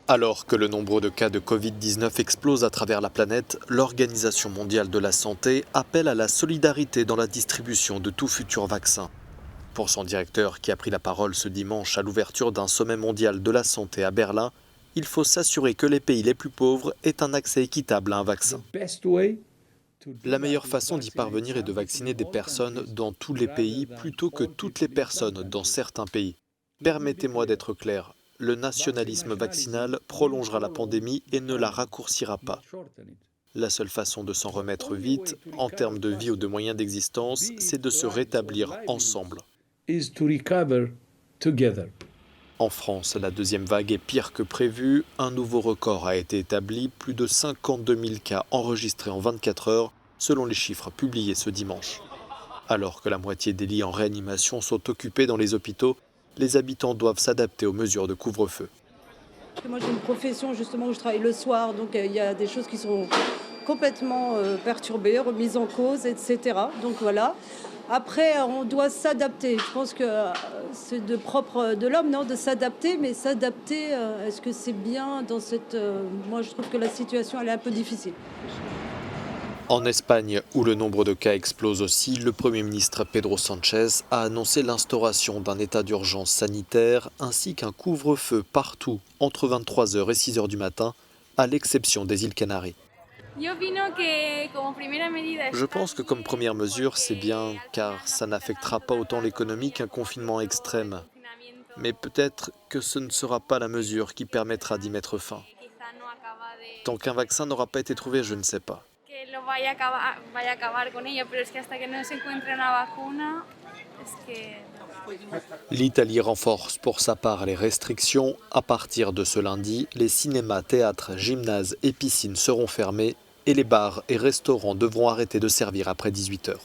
Alors que le nombre de cas de Covid-19 explose à travers la planète, l'Organisation mondiale de la santé appelle à la solidarité dans la distribution de tout futur vaccin. Pour son directeur qui a pris la parole ce dimanche à l'ouverture d'un sommet mondial de la santé à Berlin, il faut s'assurer que les pays les plus pauvres aient un accès équitable à un vaccin. La meilleure façon d'y parvenir est de vacciner des personnes dans tous les pays plutôt que toutes les personnes dans certains pays. Permettez-moi d'être clair, le nationalisme vaccinal prolongera la pandémie et ne la raccourcira pas. La seule façon de s'en remettre vite, en termes de vie ou de moyens d'existence, c'est de se rétablir ensemble. En France, la deuxième vague est pire que prévu. Un nouveau record a été établi, plus de 52 000 cas enregistrés en 24 heures, selon les chiffres publiés ce dimanche. Alors que la moitié des lits en réanimation sont occupés dans les hôpitaux, les habitants doivent s'adapter aux mesures de couvre-feu. Moi j'ai une profession justement où je travaille le soir, donc il y a des choses qui sont complètement perturbées, remises en cause, etc. Donc voilà. Après, on doit s'adapter. Je pense que c'est de propre de l'homme, non, de s'adapter, mais s'adapter, est-ce que c'est bien dans cette... moi je trouve que la situation elle est un peu difficile. En Espagne, où le nombre de cas explose aussi, le Premier ministre Pedro Sánchez a annoncé l'instauration d'un état d'urgence sanitaire ainsi qu'un couvre-feu partout entre 23h et 6h du matin, à l'exception des îles Canaries. Je pense que comme première mesure, c'est bien car ça n'affectera pas autant l'économie qu'un confinement extrême. Mais peut-être que ce ne sera pas la mesure qui permettra d'y mettre fin. Tant qu'un vaccin n'aura pas été trouvé, je ne sais pas. L'Italie renforce pour sa part les restrictions. À partir de ce lundi, les cinémas, théâtres, gymnases et piscines seront fermés et les bars et restaurants devront arrêter de servir après 18h.